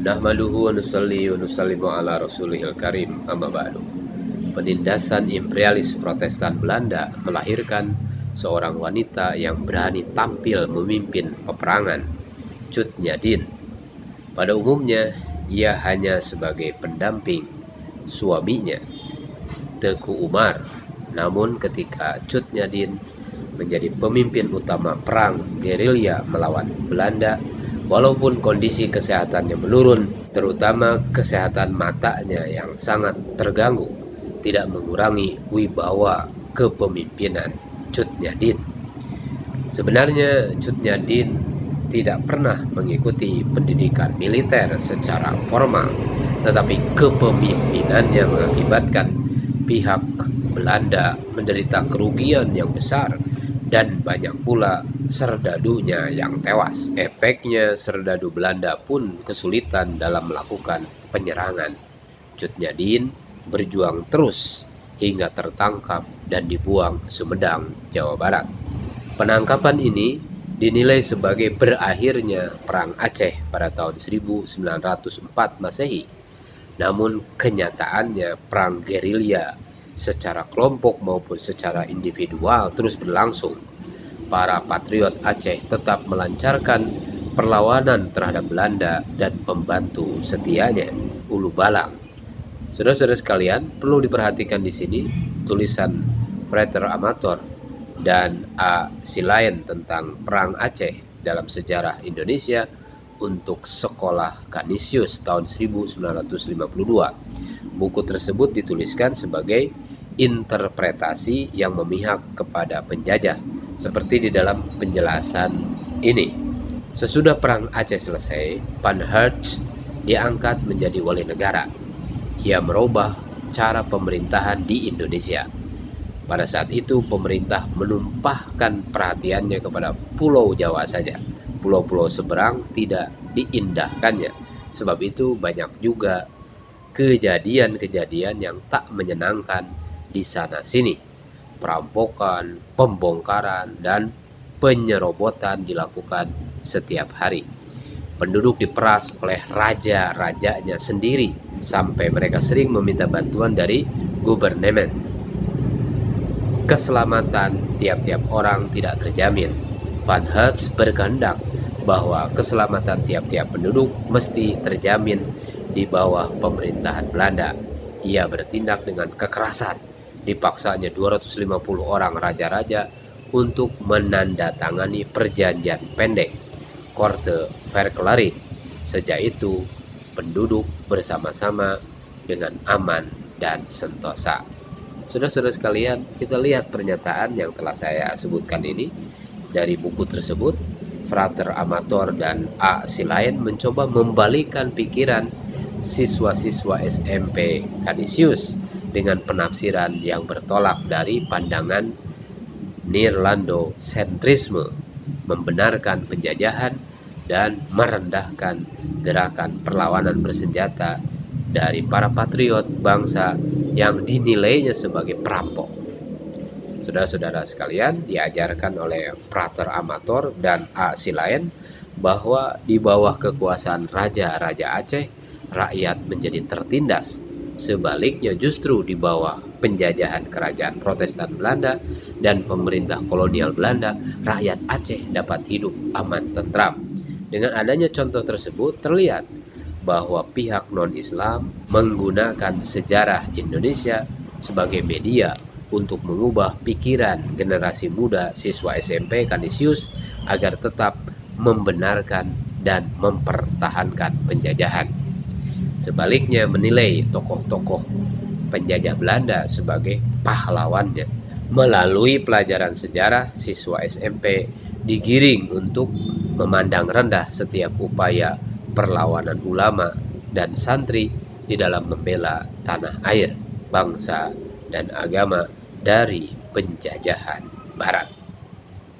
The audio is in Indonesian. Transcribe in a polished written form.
Nahmaduhu wa nusalli wa nusallimu ala rasulihil karim, amma ba'du. Penindasan imperialis Protestan Belanda melahirkan seorang wanita yang berani tampil memimpin peperangan, Cut Nyak-dien. Pada umumnya, ia hanya sebagai pendamping suaminya, Teuku Umar. Namun ketika Cut Nyak-dien menjadi pemimpin utama perang gerilya melawan Belanda, walaupun kondisi kesehatannya menurun, terutama kesehatan matanya yang sangat terganggu, tidak mengurangi wibawa kepemimpinan Cut Nyak-dien. Sebenarnya Cut Nyak-dien tidak pernah mengikuti pendidikan militer secara formal, tetapi kepemimpinannya mengakibatkan pihak Belanda menderita kerugian yang besar dan banyak pula serdadunya yang tewas. Efeknya, serdadu Belanda pun kesulitan dalam melakukan penyerangan. Cut Nyak-dien berjuang terus hingga tertangkap dan dibuang Sumedang, Jawa Barat. Penangkapan ini dinilai sebagai berakhirnya Perang Aceh pada tahun 1904 Masehi. Namun kenyataannya perang gerilya secara kelompok maupun secara individual terus berlangsung. Para patriot Aceh tetap melancarkan perlawanan terhadap Belanda dan pembantu setianya, Ulu Balang. Saudara-saudara sekalian, perlu diperhatikan di sini tulisan Frater Amator dan A. Silayen tentang Perang Aceh dalam sejarah Indonesia untuk Sekolah Kanisius tahun 1952. Buku tersebut dituliskan sebagai interpretasi yang memihak kepada penjajah, seperti di dalam penjelasan ini. Sesudah Perang Aceh selesai, Van Hertz diangkat menjadi wali negara. Ia merubah cara pemerintahan di Indonesia. Pada saat itu pemerintah menumpahkan perhatiannya kepada Pulau Jawa saja. Pulau-pulau seberang tidak diindahkannya. Sebab itu banyak juga kejadian-kejadian yang tak menyenangkan di sana-sini. Perampokan, pembongkaran, dan penyerobotan dilakukan setiap hari. Penduduk diperas oleh raja-rajanya sendiri, sampai mereka sering meminta bantuan dari gubernemen. Keselamatan tiap-tiap orang tidak terjamin. Van Hertz berkehendak bahwa keselamatan tiap-tiap penduduk mesti terjamin di bawah pemerintahan Belanda. Ia bertindak dengan kekerasan. Dipaksanya 250 orang raja-raja untuk menandatangani perjanjian pendek, Korte Verklaring. Sejak itu, penduduk bersama-sama dengan aman dan sentosa. Saudara-saudara sekalian, kita lihat pernyataan yang telah saya sebutkan ini. Dari buku tersebut, Frater Amator dan A. Silayen mencoba membalikkan pikiran siswa-siswa SMP Kanisius dengan penafsiran yang bertolak dari pandangan Nirlando-sentrisme, membenarkan penjajahan dan merendahkan gerakan perlawanan bersenjata dari para patriot bangsa yang dinilainya sebagai perampok. Saudara-saudara sekalian, diajarkan oleh Frater Amator dan A. Silayen bahwa di bawah kekuasaan raja-raja Aceh, rakyat menjadi tertindas. Sebaliknya justru di bawah penjajahan kerajaan Protestan Belanda dan pemerintah kolonial Belanda, rakyat Aceh dapat hidup aman tentram. Dengan adanya contoh tersebut terlihat bahwa pihak non-Islam menggunakan sejarah Indonesia sebagai media untuk mengubah pikiran generasi muda siswa SMP Kanisius agar tetap membenarkan dan mempertahankan penjajahan. Sebaliknya menilai tokoh-tokoh penjajah Belanda sebagai pahlawannya. Melalui pelajaran sejarah, siswa SMP digiring untuk memandang rendah setiap upaya perlawanan ulama dan santri di dalam membela tanah air, bangsa, dan agama dari penjajahan Barat.